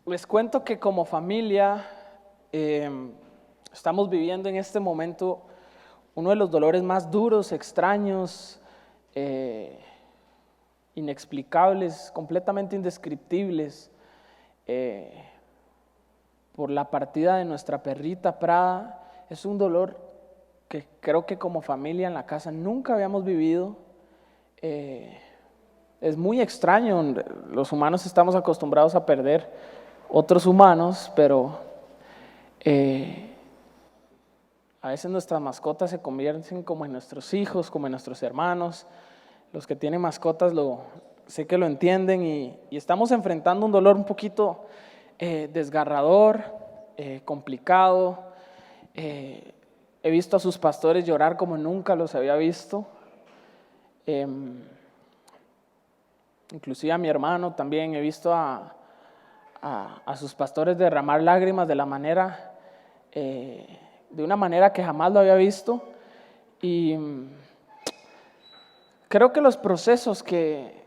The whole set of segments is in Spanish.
Les cuento que como familia estamos viviendo en este momento uno de los dolores más duros, extraños, inexplicables, completamente indescriptibles, por la partida de nuestra perrita Prada. Es un dolor que creo que como familia en la casa nunca habíamos vivido. Es muy extraño, los humanos estamos acostumbrados a perder otros humanos, pero a veces nuestras mascotas se convierten como en nuestros hijos, como en nuestros hermanos. Los que tienen mascotas sé que lo entienden y estamos enfrentando un dolor un poquito desgarrador, complicado. He visto a sus pastores llorar como nunca los había visto. Inclusive a mi hermano también he visto a sus pastores derramar lágrimas de una manera que jamás lo había visto. Y creo que los procesos que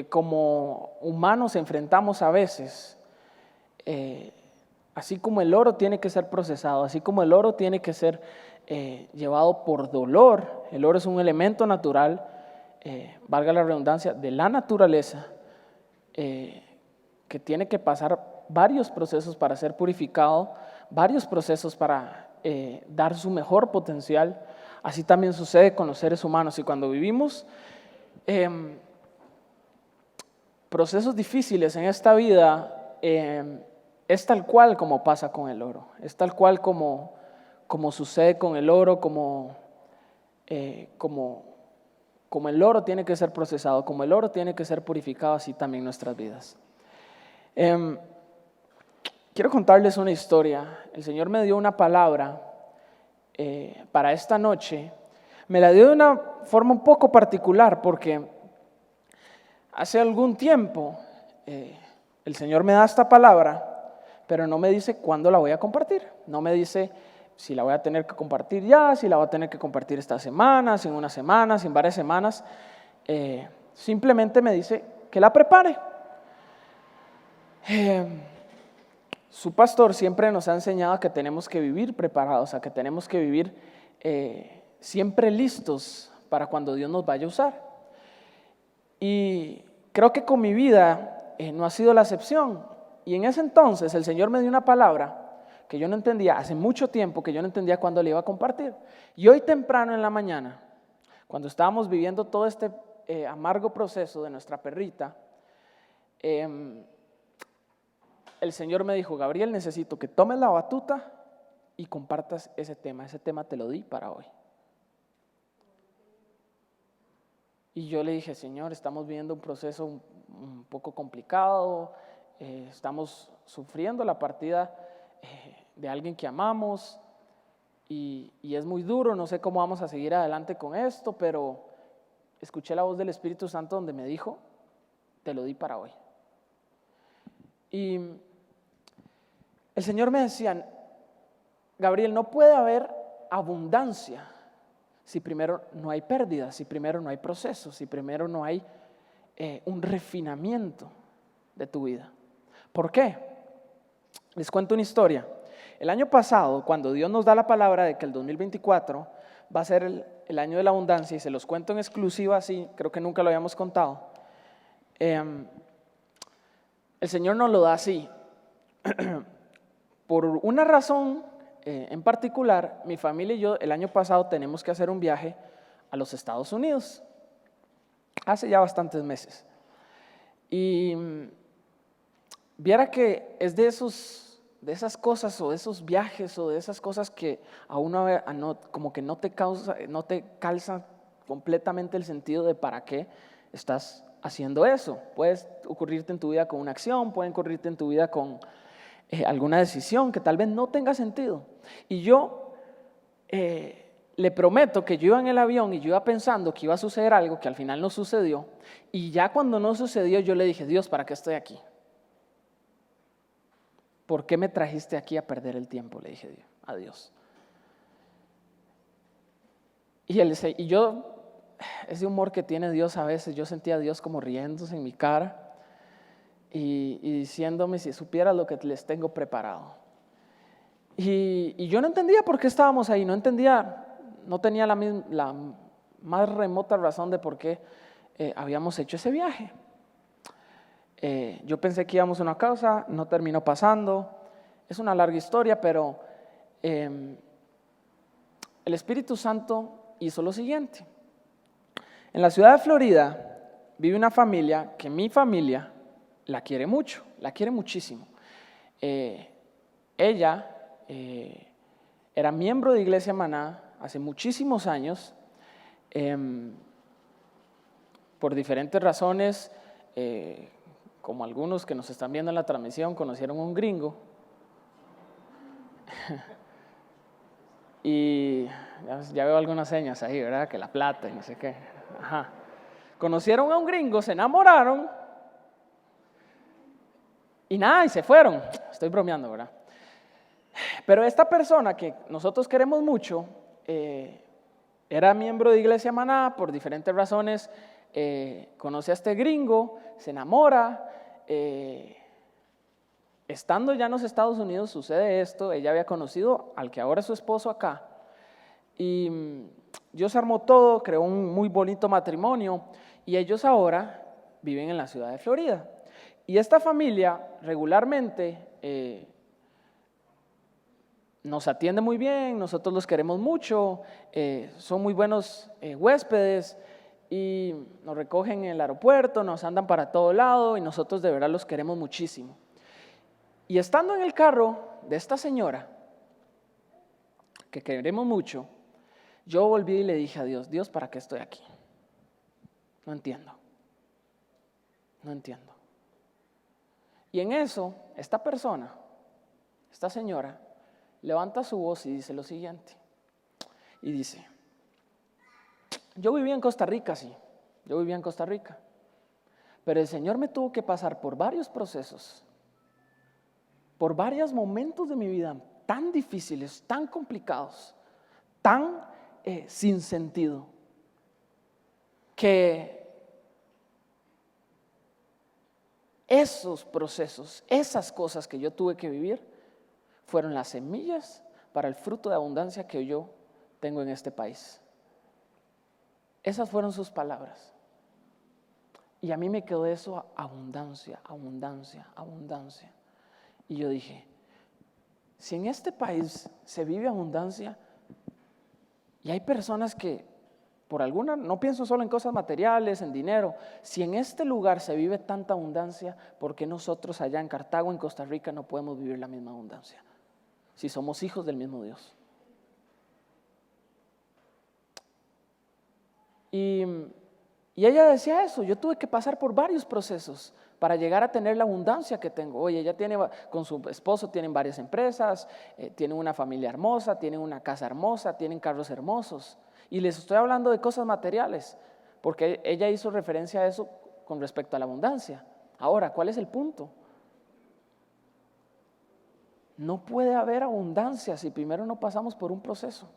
como humanos enfrentamos a veces, así como el oro tiene que ser procesado, así como el oro tiene que ser llevado por dolor, el oro es un elemento natural, valga la redundancia, de la naturaleza, que tiene que pasar varios procesos para ser purificado, varios procesos para dar su mejor potencial. Así también sucede con los seres humanos, y cuando vivimos procesos difíciles en esta vida, es tal cual como pasa con el oro, es tal cual como sucede con el oro, como el oro tiene que ser procesado, como el oro tiene que ser purificado, así también nuestras vidas. Quiero contarles una historia. El Señor me dio una palabra para esta noche. Me la dio de una forma un poco particular porque hace algún tiempo el Señor me da esta palabra, pero no me dice cuándo la voy a compartir. No me dice si la voy a tener que compartir ya, si la voy a tener que compartir esta semana, sin una semana, sin varias semanas. Simplemente me dice que la prepare. Su pastor siempre nos ha enseñado que tenemos que vivir preparados, a que tenemos que vivir siempre listos para cuando Dios nos vaya a usar. Y creo que con mi vida no ha sido la excepción. Y en ese entonces el Señor me dio una palabra que yo no entendía, hace mucho tiempo que yo no entendía cuándo le iba a compartir. Y hoy temprano en la mañana, cuando estábamos viviendo todo este amargo proceso de nuestra perrita, el Señor me dijo: Gabriel, necesito que tomes la batuta y compartas ese tema te lo di para hoy. Y yo le dije: Señor, estamos viviendo un proceso un poco complicado, estamos sufriendo la partida de alguien que amamos y es muy duro, no sé cómo vamos a seguir adelante con esto, pero escuché la voz del Espíritu Santo donde me dijo: te lo di para hoy. Y el Señor me decía: Gabriel, no puede haber abundancia si primero no hay pérdida, si primero no hay proceso, si primero no hay un refinamiento de tu vida. ¿Por qué? Les cuento una historia. El año pasado, cuando Dios nos da la palabra de que el 2024 va a ser el año de la abundancia, y se los cuento en exclusiva así, creo que nunca lo habíamos contado, el Señor nos lo da así. Por una razón en particular, mi familia y yo el año pasado tenemos que hacer un viaje a los Estados Unidos, hace ya bastantes meses. Y viera que es de esas cosas, o de esos viajes, o de esas cosas que a uno como que no te calza completamente el sentido de para qué estás haciendo eso. Puede ocurrirte en tu vida con una acción, puede ocurrirte en tu vida con alguna decisión que tal vez no tenga sentido. Y yo le prometo que yo iba en el avión y yo iba pensando que iba a suceder algo que al final no sucedió. Y ya cuando no sucedió, yo le dije: Dios, ¿para qué estoy aquí? ¿Por qué me trajiste aquí a perder el tiempo? Le dije a Dios. Y yo, ese humor que tiene Dios a veces, yo sentía a Dios como riéndose en mi cara. y diciéndome si supieras lo que les tengo preparado. Y yo no entendía por qué estábamos ahí, no tenía la más remota razón de por qué habíamos hecho ese viaje. Yo pensé que íbamos a una casa, no terminó pasando, es una larga historia, pero el Espíritu Santo hizo lo siguiente. En la ciudad de Florida vive una familia que mi familia la quiere mucho, la quiere muchísimo. Ella era miembro de Iglesia Maná hace muchísimos años. Por diferentes razones, como algunos que nos están viendo en la transmisión, conocieron a un gringo. Y ya veo algunas señas ahí, ¿verdad? Que la plata y no sé qué. Ajá. Conocieron a un gringo, se enamoraron y nada, y se fueron. Estoy bromeando, ¿verdad? Pero esta persona que nosotros queremos mucho, era miembro de Iglesia Maná por diferentes razones, conoce a este gringo, se enamora, estando ya en los Estados Unidos sucede esto, ella había conocido al que ahora es su esposo acá, y Dios armó todo, creó un muy bonito matrimonio, y ellos ahora viven en la ciudad de Florida. Y esta familia regularmente nos atiende muy bien, nosotros los queremos mucho, son muy buenos huéspedes y nos recogen en el aeropuerto, nos andan para todo lado y nosotros de verdad los queremos muchísimo. Y estando en el carro de esta señora, que queremos mucho, yo volví y le dije a Dios, Dios, ¿para qué estoy aquí? No entiendo. Y en eso, esta persona, esta señora, levanta su voz y dice lo siguiente. Y dice, yo vivía en Costa Rica, sí, pero el Señor me tuvo que pasar por varios procesos, por varios momentos de mi vida tan difíciles, tan complicados, tan sin sentido, que esos procesos, esas cosas que yo tuve que vivir, fueron las semillas para el fruto de abundancia que yo tengo en este país. Esas fueron sus palabras. Y a mí me quedó eso, abundancia. Y yo dije, si en este país se vive abundancia, y hay personas que por alguna, no pienso solo en cosas materiales, en dinero, si en este lugar se vive tanta abundancia, ¿por qué nosotros allá en Cartago, en Costa Rica, no podemos vivir la misma abundancia? Si somos hijos del mismo Dios. Y ella decía eso, yo tuve que pasar por varios procesos para llegar a tener la abundancia que tengo. Oye, ella tiene, con su esposo tienen varias empresas, tienen una familia hermosa, tienen una casa hermosa, tienen carros hermosos. Y les estoy hablando de cosas materiales, porque ella hizo referencia a eso con respecto a la abundancia. Ahora, ¿cuál es el punto? No puede haber abundancia si primero no pasamos por un proceso.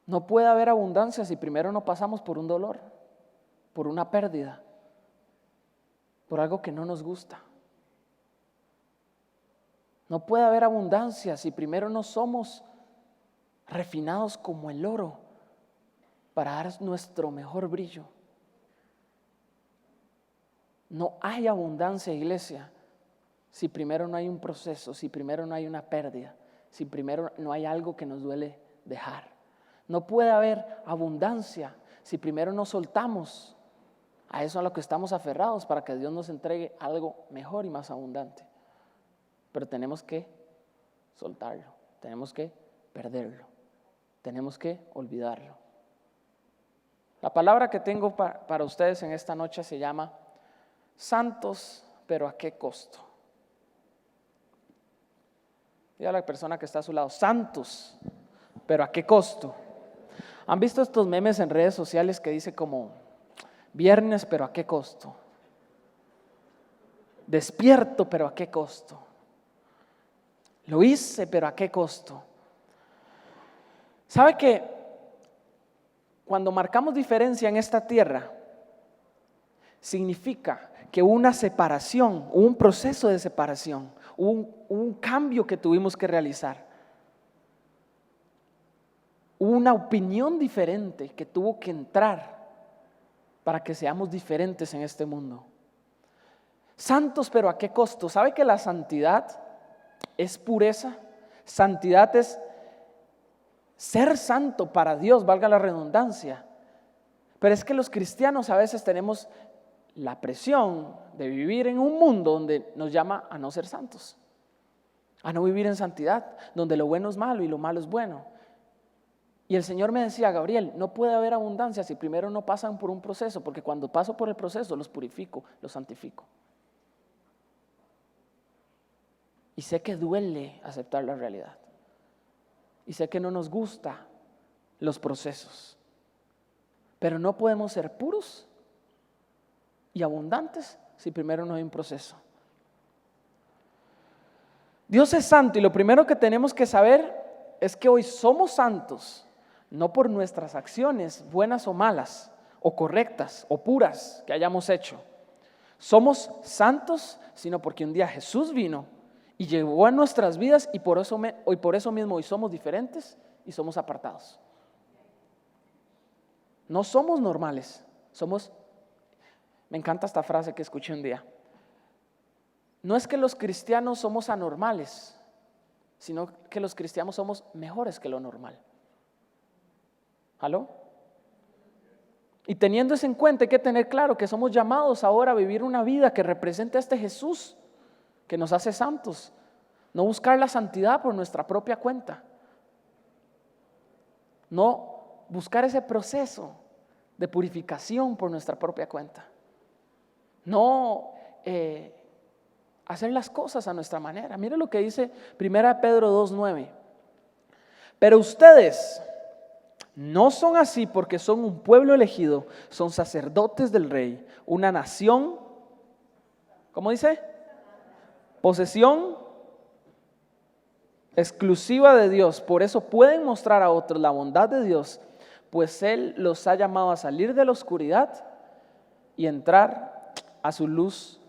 No puede haber abundancia si primero no pasamos por un dolor, por una pérdida, por algo que no nos gusta. No puede haber abundancia si primero no somos refinados como el oro para dar nuestro mejor brillo. No hay abundancia, iglesia, si primero no hay un proceso, si primero no hay una pérdida, si primero no hay algo que nos duele dejar. No puede haber abundancia si primero no soltamos a eso a lo que estamos aferrados para que Dios nos entregue algo mejor y más abundante. Pero tenemos que soltarlo, tenemos que perderlo, tenemos que olvidarlo. La palabra que tengo para ustedes en esta noche se llama santos, pero ¿a qué costo? Diga a la persona que está a su lado, santos, pero ¿a qué costo? ¿Han visto estos memes en redes sociales que dice como viernes, pero ¿a qué costo? Despierto, pero ¿a qué costo? Lo hice, pero ¿a qué costo? ¿Sabe que cuando marcamos diferencia en esta tierra, significa que hubo una separación, hubo un proceso de separación, hubo un cambio que tuvimos que realizar. Hubo una opinión diferente que tuvo que entrar para que seamos diferentes en este mundo. Santos, pero ¿a qué costo? ¿Sabe que la santidad es pureza? Santidad es ser santo para Dios, valga la redundancia. Pero es que los cristianos a veces tenemos la presión de vivir en un mundo donde nos llama a no ser santos, a no vivir en santidad, donde lo bueno es malo y lo malo es bueno. Y el Señor me decía: Gabriel, no puede haber abundancia si primero no pasan por un proceso, porque cuando paso por el proceso los purifico, los santifico. Y sé que duele aceptar la realidad. Y sé que no nos gustan los procesos. Pero no podemos ser puros y abundantes si primero no hay un proceso. Dios es santo y lo primero que tenemos que saber es que hoy somos santos, no por nuestras acciones buenas o malas, o correctas, o puras que hayamos hecho. Somos santos, sino porque un día Jesús vino y llegó a nuestras vidas y por eso mismo hoy somos diferentes y somos apartados. No somos normales, me encanta esta frase que escuché un día. No es que los cristianos somos anormales, sino que los cristianos somos mejores que lo normal. ¿Aló? Y teniendo eso en cuenta, hay que tener claro que somos llamados ahora a vivir una vida que represente a este Jesús que nos hace santos. No buscar la santidad por nuestra propia cuenta. No buscar ese proceso de purificación por nuestra propia cuenta. No hacer las cosas a nuestra manera. Mire lo que dice 1 Pedro 2:9. Pero ustedes no son así, porque son un pueblo elegido, son sacerdotes del Rey, una nación, ¿cómo dice? Posesión exclusiva de Dios. Por eso pueden mostrar a otros la bondad de Dios, pues Él los ha llamado a salir de la oscuridad y entrar a su luz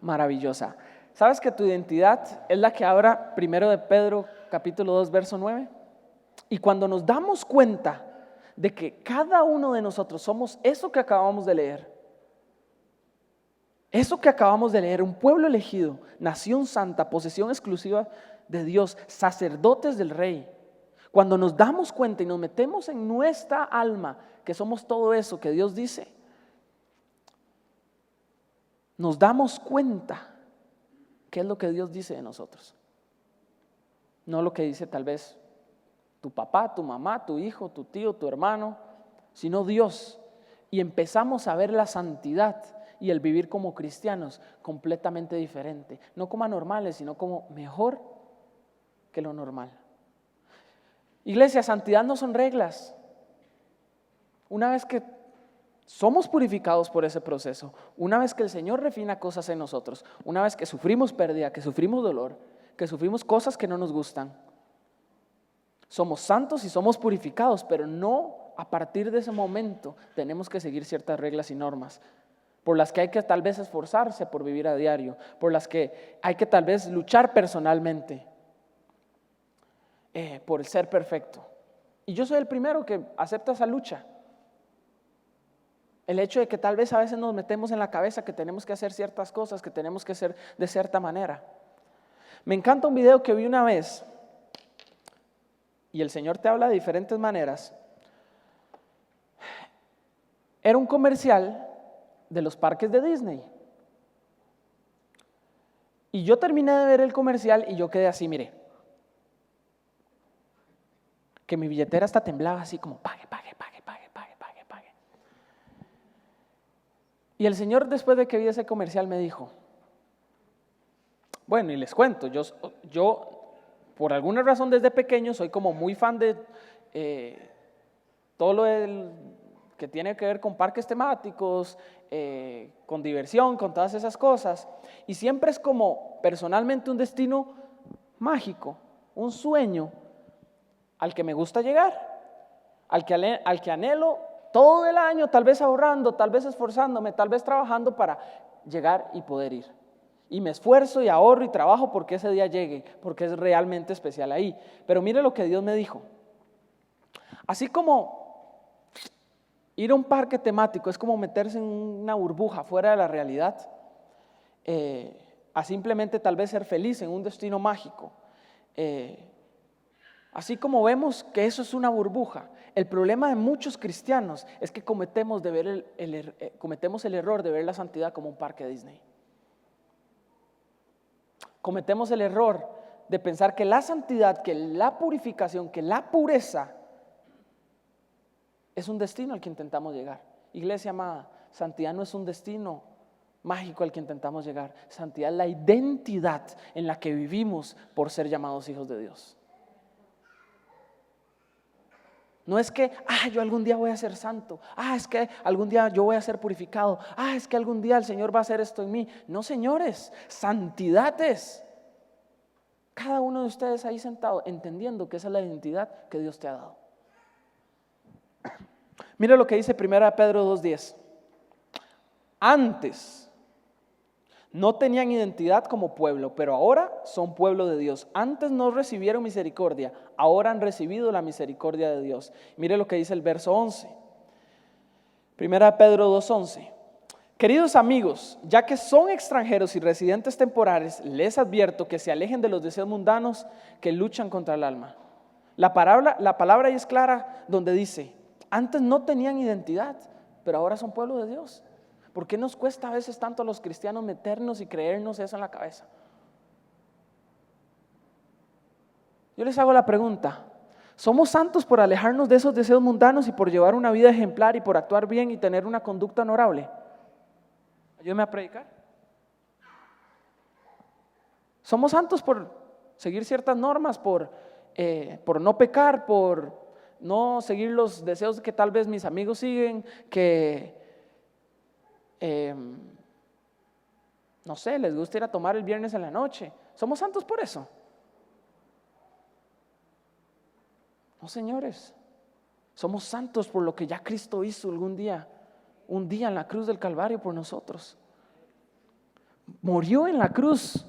maravillosa. ¿Sabes que tu identidad es la que habla 1 de Pedro capítulo 2 verso 9? Y cuando nos damos cuenta de que cada uno de nosotros somos eso que acabamos de leer, un pueblo elegido, nación santa, posesión exclusiva de Dios, sacerdotes del Rey. Cuando nos damos cuenta y nos metemos en nuestra alma que somos todo eso que Dios dice, nos damos cuenta qué es lo que Dios dice de nosotros. No lo que dice tal vez tu papá, tu mamá, tu hijo, tu tío, tu hermano, sino Dios. Y empezamos a ver la santidad y el vivir como cristianos completamente diferente. No como anormales, sino como mejor que lo normal. Iglesia, santidad no son reglas. Una vez que somos purificados por ese proceso, una vez que el Señor refina cosas en nosotros, una vez que sufrimos pérdida, que sufrimos dolor, que sufrimos cosas que no nos gustan, somos santos y somos purificados, pero no a partir de ese momento tenemos que seguir ciertas reglas y normas por las que hay que tal vez esforzarse por vivir a diario, por las que hay que tal vez luchar personalmente por el ser perfecto. Y yo soy el primero que acepta esa lucha. El hecho de que tal vez a veces nos metemos en la cabeza que tenemos que hacer ciertas cosas, que tenemos que ser de cierta manera. Me encanta un video que vi una vez y el Señor te habla de diferentes maneras. Era un comercial de los parques de Disney. Y yo terminé de ver el comercial y yo quedé así, mire, que mi billetera hasta temblaba así como pague. Y el Señor, después de que vi ese comercial, me dijo, bueno, y les cuento, yo por alguna razón desde pequeño soy como muy fan de todo lo que tiene que ver con parques temáticos, con diversión, con todas esas cosas. Y siempre es como personalmente un destino mágico, un sueño al que me gusta llegar, al que anhelo todo el año tal vez ahorrando, tal vez esforzándome, tal vez trabajando para llegar y poder ir. Y me esfuerzo y ahorro y trabajo porque ese día llegue, porque es realmente especial ahí. Pero mire lo que Dios me dijo. Así como ir a un parque temático es como meterse en una burbuja fuera de la realidad, a simplemente tal vez ser feliz en un destino mágico. Así como vemos que eso es una burbuja, el problema de muchos cristianos es que cometemos el error de ver la santidad como un parque Disney. Cometemos el error de pensar que la santidad, que la purificación, que la pureza es un destino al que intentamos llegar. Iglesia amada, santidad no es un destino mágico al que intentamos llegar. Santidad es la identidad en la que vivimos por ser llamados hijos de Dios. No es que, yo algún día voy a ser santo. Es que algún día yo voy a ser purificado. Es que algún día el Señor va a hacer esto en mí. No, señores, santidad es cada uno de ustedes ahí sentado entendiendo que esa es la identidad que Dios te ha dado. Mira lo que dice 1 Pedro 2:10. Antes no tenían identidad como pueblo, pero ahora son pueblo de Dios. Antes no recibieron misericordia, ahora han recibido la misericordia de Dios. Mire lo que dice el verso 11. 1 Pedro 2:11. Queridos amigos, ya que son extranjeros y residentes temporales, les advierto que se alejen de los deseos mundanos que luchan contra el alma. La palabra ahí es clara donde dice, antes no tenían identidad, pero ahora son pueblo de Dios. ¿Por qué nos cuesta a veces tanto a los cristianos meternos y creernos eso en la cabeza? Yo les hago la pregunta, ¿somos santos por alejarnos de esos deseos mundanos y por llevar una vida ejemplar y por actuar bien y tener una conducta honorable? Ayúdeme a predicar. ¿Somos santos por seguir ciertas normas, por no pecar, por no seguir los deseos que tal vez mis amigos siguen, que no sé, les gusta ir a tomar el viernes en la noche? ¿Somos santos por eso? No, señores, somos santos por lo que ya Cristo hizo un día en la cruz del Calvario por nosotros. Murió en la cruz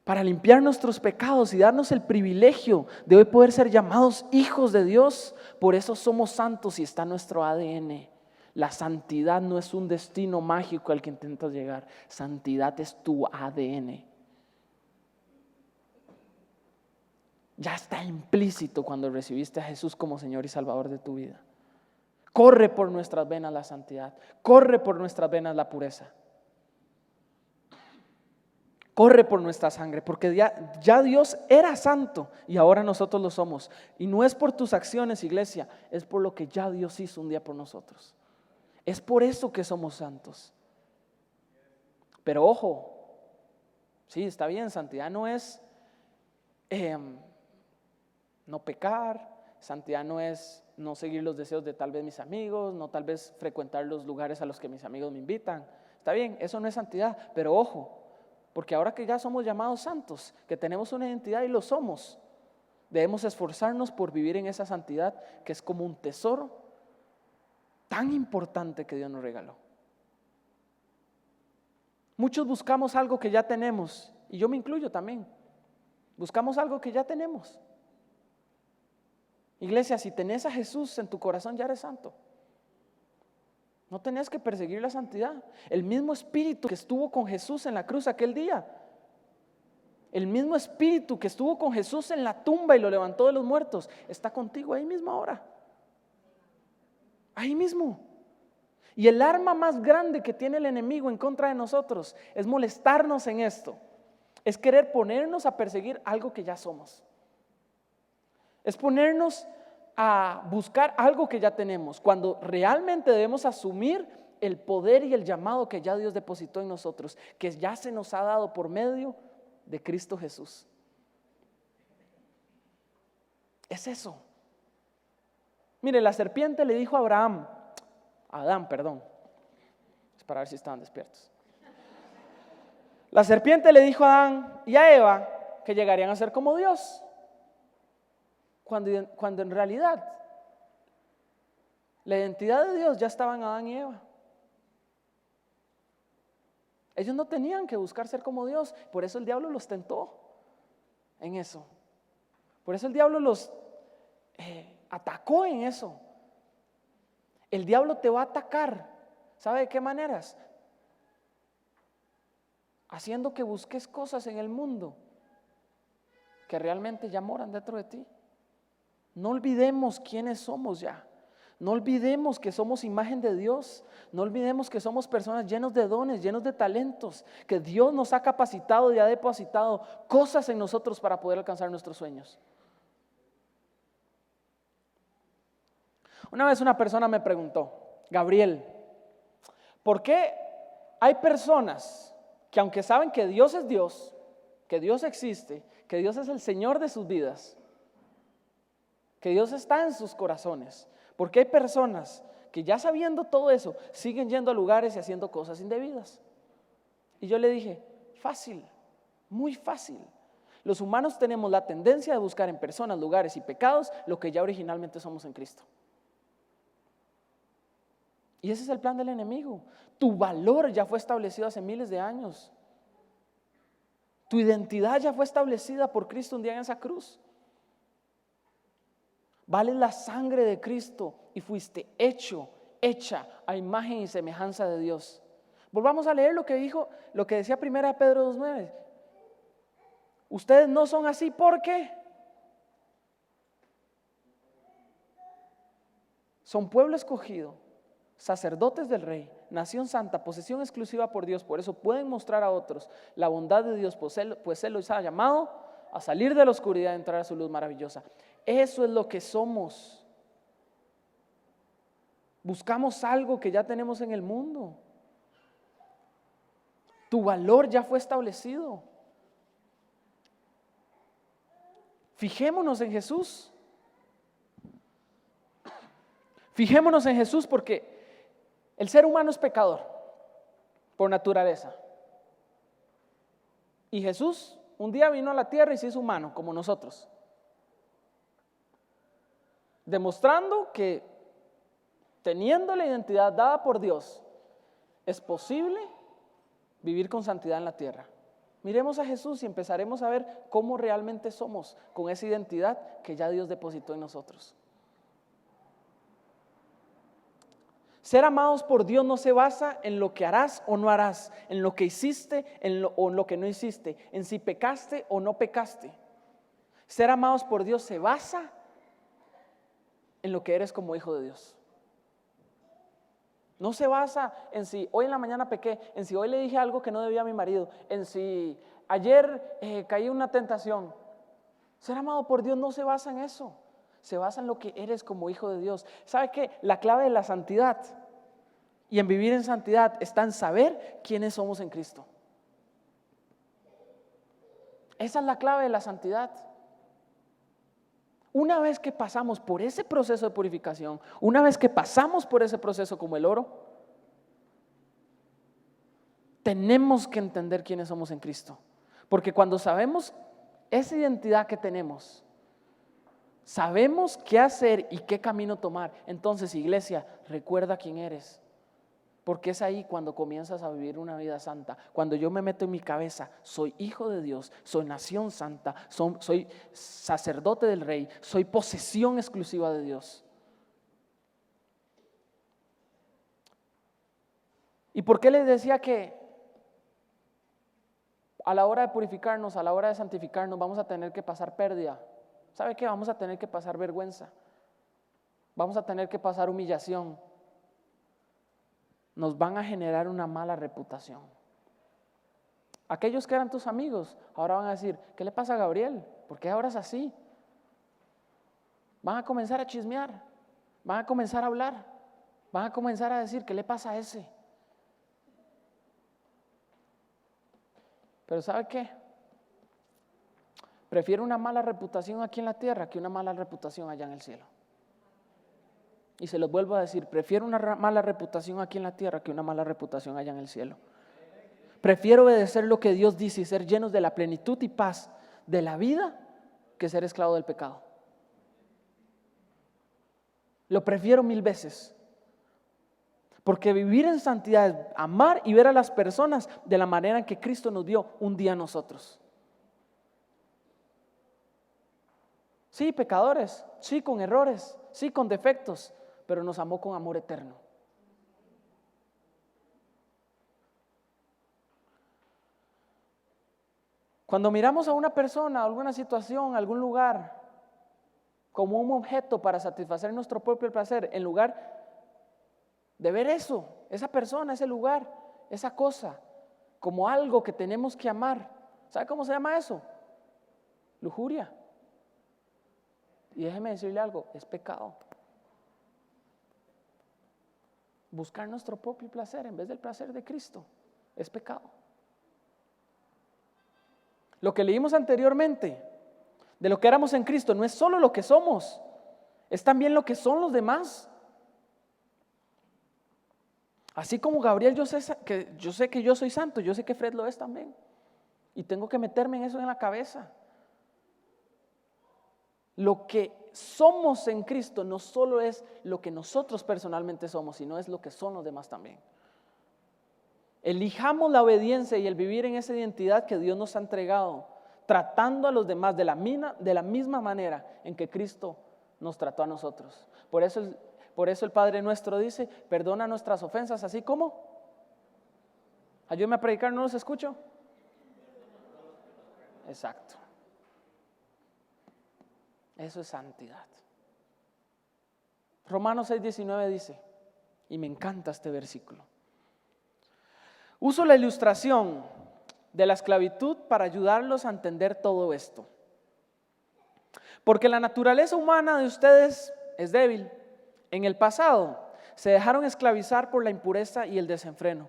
para limpiar nuestros pecados y darnos el privilegio de hoy poder ser llamados hijos de Dios. Por eso somos santos y está en nuestro ADN. La santidad no es un destino mágico al que intentas llegar. Santidad es tu ADN. Ya está implícito cuando recibiste a Jesús como Señor y Salvador de tu vida. Corre por nuestras venas la santidad. Corre por nuestras venas la pureza. Corre por nuestra sangre, porque ya Dios era santo y ahora nosotros lo somos. Y no es por tus acciones, iglesia, es por lo que ya Dios hizo un día por nosotros. Es por eso que somos santos. Pero ojo, sí, está bien, santidad no es no pecar, santidad no es no seguir los deseos de tal vez mis amigos, no tal vez frecuentar los lugares a los que mis amigos me invitan. Está bien, eso no es santidad, pero ojo, porque ahora que ya somos llamados santos, que tenemos una identidad y lo somos, debemos esforzarnos por vivir en esa santidad que es como un tesoro tan importante que Dios nos regaló. Muchos buscamos algo que ya tenemos, y yo me incluyo también. Buscamos algo que ya tenemos. Iglesia, si tenés a Jesús en tu corazón ya eres santo. No tenés que perseguir la santidad. El mismo espíritu que estuvo con Jesús en la cruz aquel día, el mismo espíritu que estuvo con Jesús en la tumba y lo levantó de los muertos, está contigo ahí mismo ahora. Ahí mismo. Y el arma más grande que tiene el enemigo en contra de nosotros es molestarnos en esto. Es querer ponernos a perseguir algo que ya somos. Es ponernos a buscar algo que ya tenemos, cuando realmente debemos asumir el poder y el llamado que ya Dios depositó en nosotros, que ya se nos ha dado por medio de Cristo Jesús. Es eso. Mire, la serpiente le dijo a Adán, es para ver si estaban despiertos. La serpiente le dijo a Adán y a Eva que llegarían a ser como Dios, cuando en realidad La identidad de Dios ya estaba en Adán y Eva. Ellos no tenían que buscar ser como Dios, por eso el diablo los tentó en eso. Por eso el diablo los atacó en eso. El diablo te va a atacar. ¿Sabe de qué maneras? Haciendo que busques cosas en el mundo que realmente ya moran dentro de ti. No olvidemos quiénes somos ya. No olvidemos que somos imagen de Dios. No olvidemos que somos personas llenos de dones, llenos de talentos, que Dios nos ha capacitado y ha depositado cosas en nosotros para poder alcanzar nuestros sueños. Una vez una persona me preguntó: Gabriel, ¿por qué hay personas que, aunque saben que Dios es Dios, que Dios existe, que Dios es el Señor de sus vidas, que Dios está en sus corazones, por qué hay personas que, ya sabiendo todo eso, siguen yendo a lugares y haciendo cosas indebidas? Y yo le dije: fácil, muy fácil. Los humanos tenemos la tendencia de buscar en personas, lugares y pecados lo que ya originalmente somos en Cristo. Y ese es el plan del enemigo. Tu valor ya fue establecido hace miles de años. Tu identidad ya fue establecida por Cristo un día en esa cruz. Vale la sangre de Cristo y fuiste hecha a imagen y semejanza de Dios. Volvamos a leer lo que decía 1 Pedro 2:9. Ustedes no son así porque son pueblo escogido, sacerdotes del Rey, nación santa, posesión exclusiva por Dios. Por eso pueden mostrar a otros la bondad de Dios, pues Él los ha llamado a salir de la oscuridad y entrar a su luz maravillosa. Eso es lo que somos. Buscamos algo que ya tenemos en el mundo. Tu valor ya fue establecido. Fijémonos en Jesús. Fijémonos en Jesús, porque el ser humano es pecador por naturaleza. Y Jesús un día vino a la tierra y se hizo humano como nosotros, demostrando que, teniendo la identidad dada por Dios, es posible vivir con santidad en la tierra. Miremos a Jesús y empezaremos a ver cómo realmente somos con esa identidad que ya Dios depositó en nosotros. Ser amados por Dios no se basa en lo que harás o no harás, en lo que hiciste o en lo que no hiciste, en si pecaste o no pecaste. Ser amados por Dios se basa en lo que eres como hijo de Dios. No se basa en si hoy en la mañana pequé, en si hoy le dije algo que no debía a mi marido, en si ayer caí en una tentación. Ser amado por Dios no se basa en eso. Se basa en lo que eres como hijo de Dios. ¿Sabe qué? La clave de la santidad y en vivir en santidad está en saber quiénes somos en Cristo. Esa es la clave de la santidad. Una vez que pasamos por ese proceso de purificación, una vez que pasamos por ese proceso como el oro, tenemos que entender quiénes somos en Cristo. Porque cuando sabemos esa identidad que tenemos, sabemos qué hacer y qué camino tomar. Entonces, iglesia, recuerda quién eres. Porque es ahí cuando comienzas a vivir una vida santa. Cuando yo me meto en mi cabeza, soy hijo de Dios, soy nación santa, soy sacerdote del Rey, soy posesión exclusiva de Dios. ¿Y por qué les decía que a la hora de purificarnos, a la hora de santificarnos, vamos a tener que pasar pérdida? ¿Sabe qué? Vamos a tener que pasar vergüenza. Vamos a tener que pasar humillación. Nos van a generar una mala reputación. Aquellos que eran tus amigos, ahora van a decir: ¿qué le pasa a Gabriel? ¿Por qué ahora es así? Van a comenzar a chismear, van a comenzar a hablar, van a comenzar a decir: ¿qué le pasa a ese? Pero ¿sabe qué? Prefiero una mala reputación aquí en la tierra que una mala reputación allá en el cielo. Y se los vuelvo a decir, prefiero una mala reputación aquí en la tierra que una mala reputación allá en el cielo. Prefiero obedecer lo que Dios dice y ser llenos de la plenitud y paz de la vida que ser esclavo del pecado. Lo prefiero 1000 veces. Porque vivir en santidad es amar y ver a las personas de la manera en que Cristo nos vio un día a nosotros. Sí, pecadores, sí, con errores, sí, con defectos, pero nos amó con amor eterno. Cuando miramos a una persona, a alguna situación, a algún lugar, como un objeto para satisfacer nuestro propio placer, en lugar de ver eso, esa persona, ese lugar, esa cosa, como algo que tenemos que amar. ¿Sabe cómo se llama eso? Lujuria. Y déjeme decirle algo, es pecado. Buscar nuestro propio placer en vez del placer de Cristo es pecado. Lo que leímos anteriormente de lo que éramos en Cristo no es solo lo que somos, es también lo que son los demás. Así como Gabriel, yo sé que yo soy santo, yo sé que Fred lo es también. Y tengo que meterme en eso en la cabeza. Lo que somos en Cristo no solo es lo que nosotros personalmente somos, sino es lo que son los demás también. Elijamos la obediencia y el vivir en esa identidad que Dios nos ha entregado, tratando a los demás de la misma manera en que Cristo nos trató a nosotros. Por eso el Padre nuestro dice, perdona nuestras ofensas, así como. Ayúdame a predicar, ¿no los escucho? Exacto. Eso es santidad. Romanos 6:19 dice, y me encanta este versículo. Uso la ilustración de la esclavitud para ayudarlos a entender todo esto. Porque la naturaleza humana de ustedes es débil. En el pasado se dejaron esclavizar por la impureza y el desenfreno,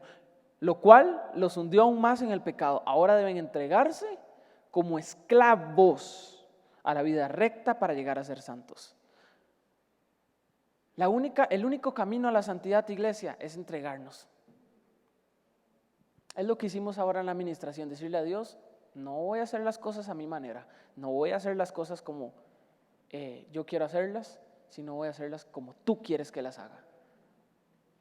lo cual los hundió aún más en el pecado. Ahora deben entregarse como esclavos a la vida recta para llegar a ser santos. El único camino a la santidad, iglesia, es entregarnos. Es lo que hicimos ahora en la administración, decirle a Dios, no voy a hacer las cosas a mi manera, no voy a hacer las cosas como yo quiero hacerlas, sino voy a hacerlas como tú quieres que las haga.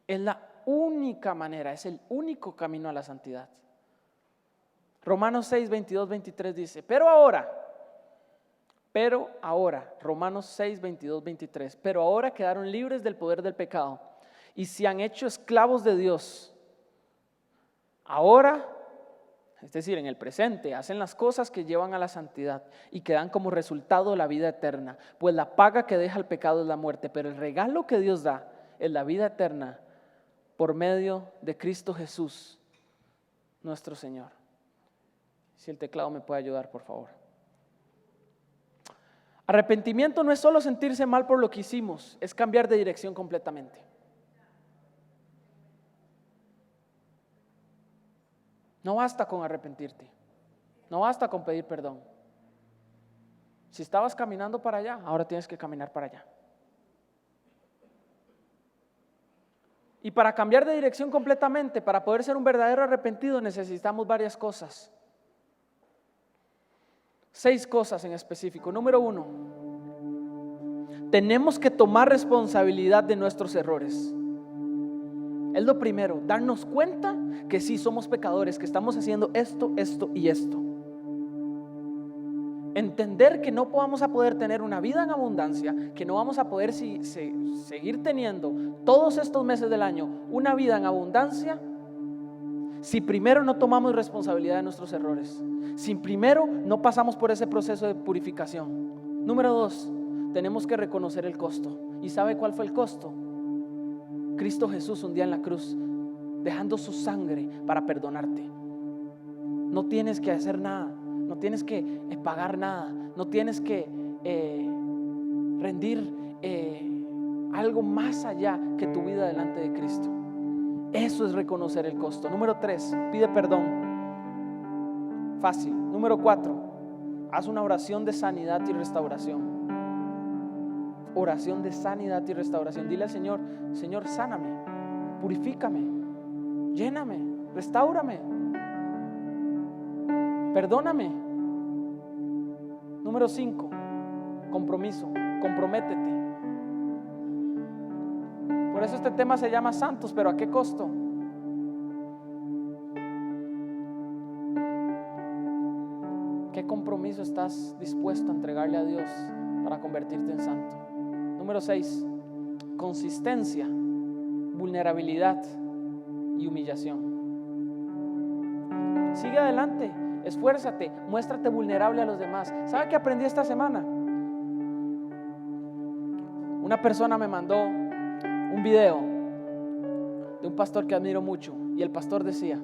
Es la única manera, es el único camino a la santidad. Romanos 6, 22, 23 dice, pero ahora, Romanos 6, 22, 23, pero ahora quedaron libres del poder del pecado y se han hecho esclavos de Dios. Ahora, es decir, en el presente, hacen las cosas que llevan a la santidad y que dan como resultado la vida eterna, pues la paga que deja el pecado es la muerte, pero el regalo que Dios da es la vida eterna por medio de Cristo Jesús, nuestro Señor. Si el teclado me puede ayudar, por favor. Arrepentimiento no es solo sentirse mal por lo que hicimos, es cambiar de dirección completamente. No basta con arrepentirte, no basta con pedir perdón. Si estabas caminando para allá, ahora tienes que caminar para allá. Y para cambiar de dirección completamente, para poder ser un verdadero arrepentido, necesitamos varias cosas. 6 cosas en específico. Número 1, tenemos que tomar responsabilidad de nuestros errores. Es lo primero, darnos cuenta que sí somos pecadores, que estamos haciendo esto y esto. Entender que no vamos a poder tener una vida en abundancia, que no vamos a poder seguir teniendo todos estos meses del año una vida en abundancia si primero no tomamos responsabilidad de nuestros errores, si primero no pasamos por ese proceso de purificación. Número 2, tenemos que reconocer el costo. ¿Y sabe cuál fue el costo? Cristo Jesús un día en la cruz, dejando su sangre para perdonarte. No tienes que hacer nada, no tienes que pagar nada, no tienes que rendir algo más allá que tu vida delante de Cristo. Eso es reconocer el costo. Número 3, pide perdón. Fácil. Número 4, haz una oración de sanidad y restauración. Oración de sanidad y restauración. Dile al Señor, Señor, sáname, purifícame, lléname, restáurame, perdóname. Número 5, compromiso. Comprométete. Por eso este tema se llama santos, pero ¿a qué costo? ¿Qué compromiso estás dispuesto a entregarle a Dios para convertirte en santo? Número 6, consistencia, vulnerabilidad y humillación. Sigue adelante, esfuérzate, muéstrate vulnerable a los demás. ¿Sabe qué aprendí esta semana? Una persona me mandó un video de un pastor que admiro mucho, y el pastor decía: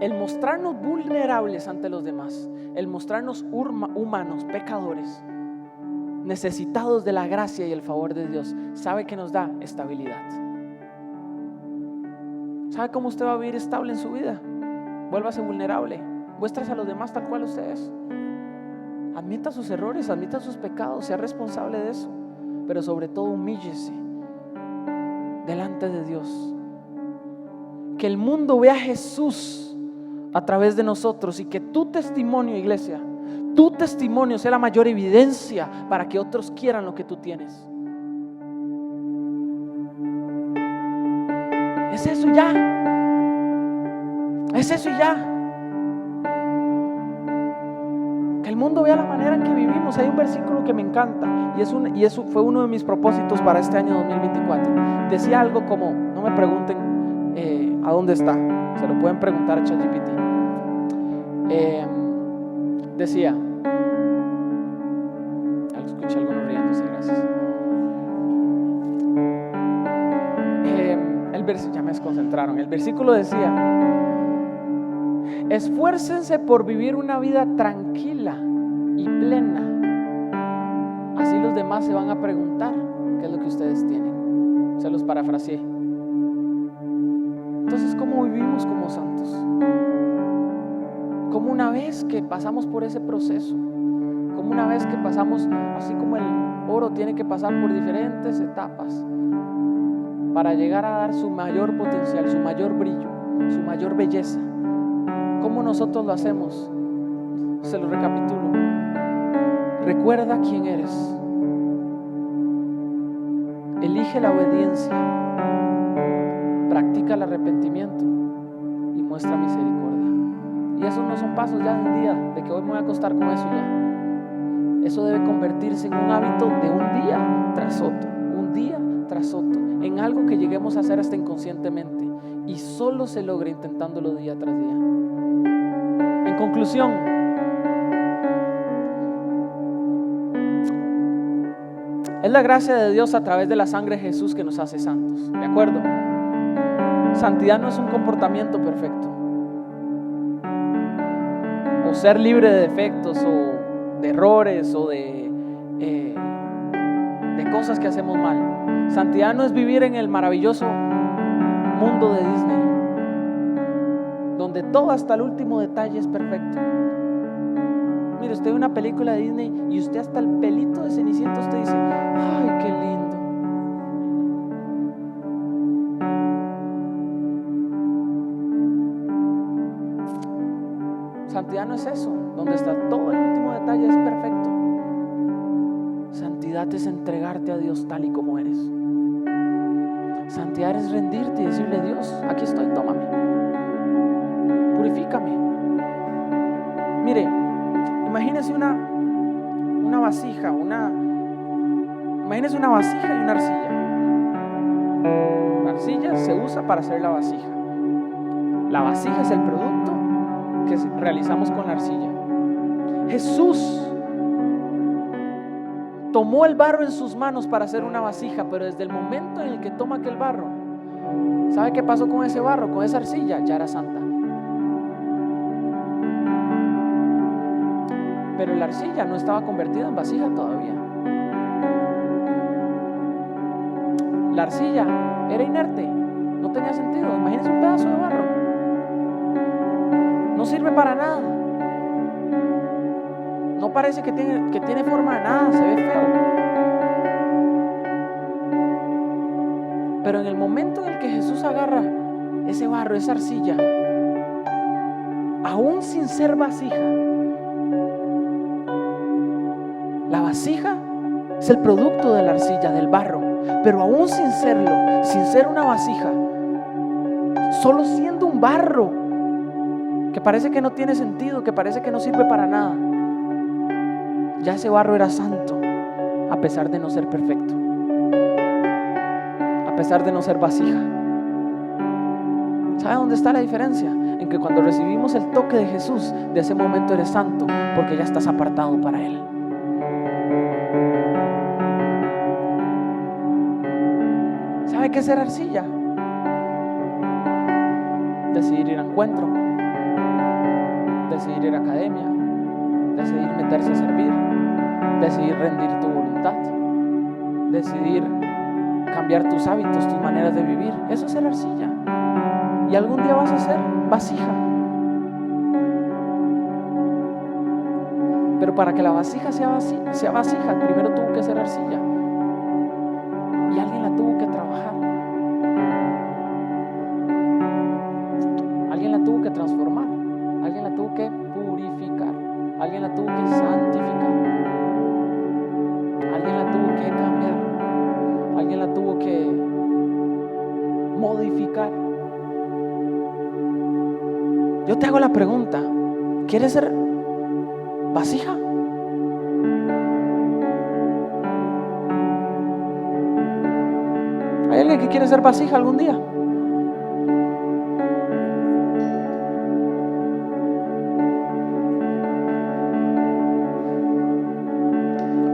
el mostrarnos vulnerables ante los demás, el mostrarnos humanos, pecadores, necesitados de la gracia y el favor de Dios, ¿sabe que nos da estabilidad? ¿Sabe cómo usted va a vivir estable en su vida? Vuélvase vulnerable, muéstrase a los demás tal cual usted es. Admita sus errores, admita sus pecados, sea responsable de eso, pero sobre todo humíllese delante de Dios. Que el mundo vea a Jesús a través de nosotros, y que tu testimonio, iglesia, tu testimonio sea la mayor evidencia para que otros quieran lo que tú tienes. Es eso ya. Es eso y ya. Que el mundo vea la manera en que vivimos. Hay un versículo que me encanta, y eso fue uno de mis propósitos para este año 2024. Decía algo como, no me pregunten a dónde está, se lo pueden preguntar a ChatGPT. Decía, escuché algunos riéndose, gracias. Ya me desconcentraron. El versículo decía: esfuércense por vivir una vida tranquila y plena, así los demás se van a preguntar qué es lo que ustedes tienen. Se los parafraseé. Entonces, ¿cómo vivimos como santos? Como una vez que pasamos por ese proceso, como una vez que pasamos, así como el oro tiene que pasar por diferentes etapas para llegar a dar su mayor potencial, su mayor brillo, su mayor belleza. ¿Cómo nosotros lo hacemos? Se lo recapitulo. Recuerda quién eres. Elige la obediencia. Practica el arrepentimiento y muestra misericordia. Y esos no son pasos ya de un día, de que hoy me voy a acostar con eso ya. Eso debe convertirse en un hábito de un día tras otro, un día tras otro, en algo que lleguemos a hacer hasta inconscientemente, y solo se logra intentándolo día tras día. En conclusión, es la gracia de Dios a través de la sangre de Jesús que nos hace santos, ¿de acuerdo? Santidad no es un comportamiento perfecto, o ser libre de defectos, o de errores, o de cosas que hacemos mal. Santidad no es vivir en el maravilloso mundo de Disney, donde todo hasta el último detalle es perfecto. Mire, usted ve una película de Disney y usted hasta el pelito de Cenicienta usted dice: ay, qué lindo. Santidad no es eso, donde está todo el último detalle es perfecto. Santidad es entregarte a Dios tal y como eres. Santidad es rendirte y decirle: Dios, aquí estoy, tómame, purifícame. Mire, imagínese una vasija, imagínese una vasija y una arcilla. La arcilla se usa para hacer la vasija. La vasija es el producto que realizamos con la arcilla. Jesús tomó el barro en sus manos para hacer una vasija, pero desde el momento en el que toma aquel barro, ¿sabe qué pasó con ese barro, con esa arcilla? Ya era santa. Pero la arcilla no estaba convertida en vasija todavía. La arcilla era inerte, no tenía sentido. Imagínense un pedazo de barro, no sirve para nada, no parece que tiene forma de nada, se ve feo. Pero en el momento en el que Jesús agarra ese barro, esa arcilla, aún sin ser vasija, la vasija es el producto de la arcilla, del barro, Pero aún sin serlo, sin ser una vasija, solo siendo un barro que parece que no tiene sentido, que parece que no sirve para nada, ya ese barro era santo, a pesar de no ser perfecto, a pesar de no ser vasija. ¿Sabe dónde está la diferencia? En que cuando recibimos el toque de Jesús, de ese momento eres santo, porque ya estás apartado para Él. ¿Sabe qué es ser arcilla? Decidir ir a encuentro, decidir ir a academia, decidir meterse a servir, decidir rendir tu voluntad, decidir cambiar tus hábitos, tus maneras de vivir. Eso es ser arcilla. Y algún día vas a ser vasija. Pero para que la vasija sea vasija, primero tuvo que ser arcilla. Y alguien la tuvo que trabajar. Alguien la tuvo que transformar. Alguien la tuvo que purificar. Alguien la tuvo que santificar. Alguien la tuvo que cambiar. Alguien la tuvo que modificar. Yo te hago la pregunta: ¿quieres ser vasija? ¿Hay alguien que quiere ser vasija algún día?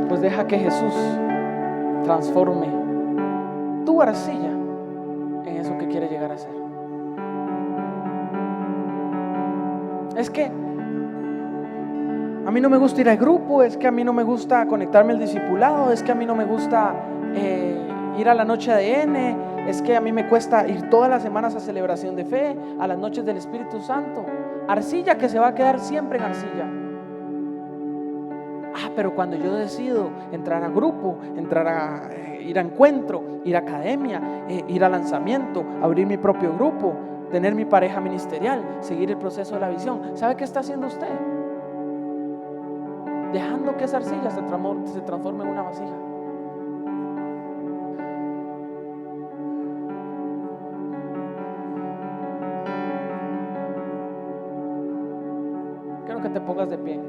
Pues deja que Jesús transforme tu arcilla en eso que quiere llegar a ser. Es que a mí no me gusta ir al grupo, es que a mí no me gusta conectarme al discipulado, es que a mí no me gusta ir a la noche ADN, es que a mí me cuesta ir todas las semanas a celebración de fe, a las noches del Espíritu Santo. Arcilla que se va a quedar siempre en arcilla. Pero cuando yo decido entrar a grupo, entrar a ir a encuentro, ir a academia, ir a lanzamiento, abrir mi propio grupo, tener mi pareja ministerial, seguir el proceso de la visión, ¿sabe qué está haciendo usted? Dejando que esa arcilla se transforme en una vasija. Quiero que te pongas de pie.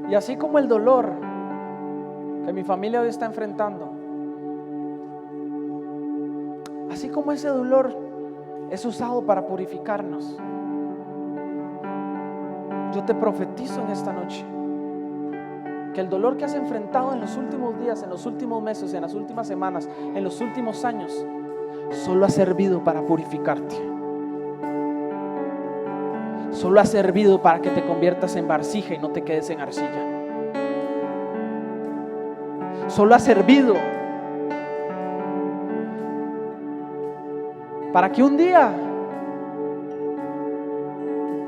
Y así como el dolor que mi familia hoy está enfrentando, así como ese dolor es usado para purificarnos, yo te profetizo en esta noche que el dolor que has enfrentado en los últimos días, en los últimos meses, en las últimas semanas, en los últimos años, solo ha servido para purificarte. Solo ha servido para que te conviertas en vasija y no te quedes en arcilla. Solo ha servido para que un día,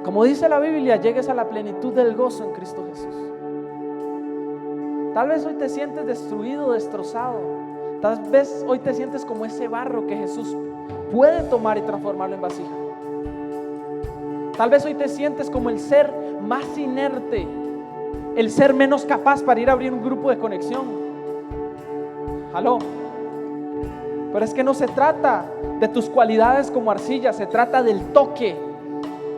como dice la Biblia, llegues a la plenitud del gozo en Cristo Jesús. Tal vez hoy te sientes destruido, destrozado. Tal vez hoy te sientes como ese barro que Jesús puede tomar y transformarlo en vasija. Tal vez hoy te sientes como el ser más inerte, el ser menos capaz para ir a abrir un grupo de conexión. Aló. Pero es que no se trata de tus cualidades como arcilla, se trata del toque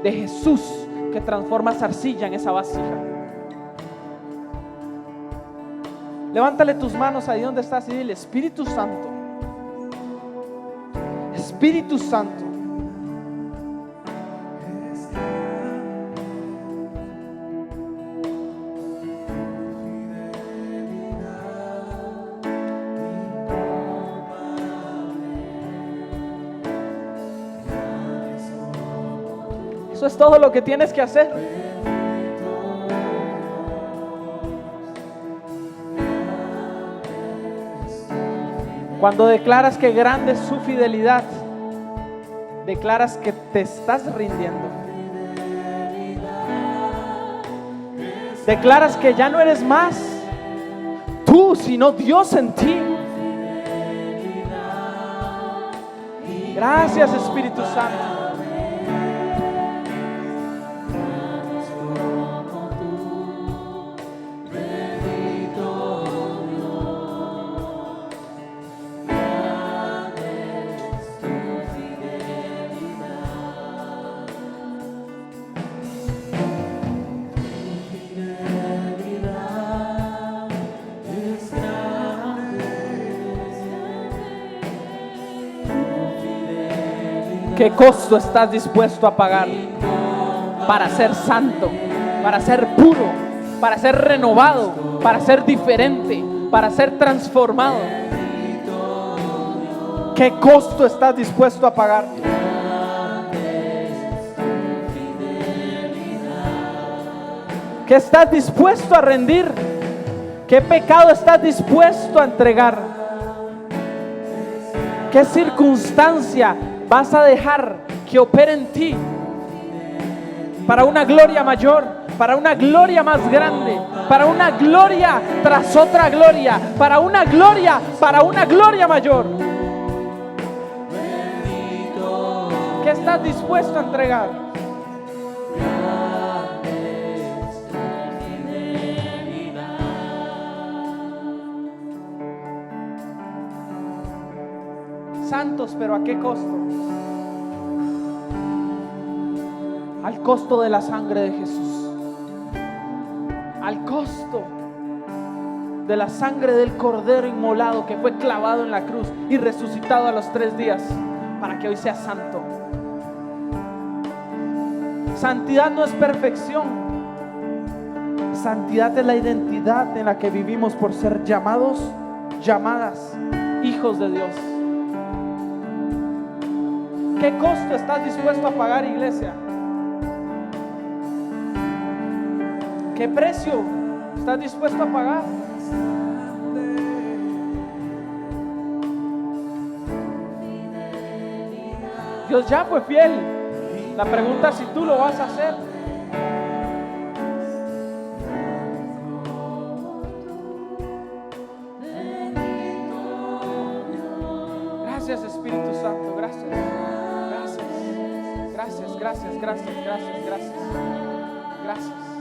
de Jesús que transforma esa arcilla en esa vasija. Levántale tus manos ahí donde estás y dile: Espíritu Santo, Espíritu Santo, eso es todo lo que tienes que hacer. Cuando declaras que grande es su fidelidad, declaras que te estás rindiendo. Declaras que ya no eres más tú, sino Dios en ti. Gracias, Espíritu Santo. ¿Qué costo estás dispuesto a pagar para ser santo, para ser puro, para ser renovado, para ser diferente, para ser transformado? ¿Qué costo estás dispuesto a pagar? ¿Qué estás dispuesto a rendir? ¿Qué pecado estás dispuesto a entregar? ¿Qué circunstancia vas a dejar que opere en ti para una gloria mayor, para una gloria más grande, para una gloria tras otra gloria, para una gloria mayor? ¿Qué estás dispuesto a entregar? Santos, pero ¿a qué costo? Al costo de la sangre de Jesús, al costo de la sangre del Cordero inmolado que fue clavado en la cruz y resucitado a los 3 días para que hoy seas santo. Santidad no es perfección. Santidad es la identidad en la que vivimos por ser llamados, llamadas, hijos de Dios. ¿Qué costo estás dispuesto a pagar, iglesia? ¿Qué precio estás dispuesto a pagar? Dios ya fue fiel. La pregunta es si tú lo vas a hacer. Gracias, Espíritu Santo, gracias. Gracias.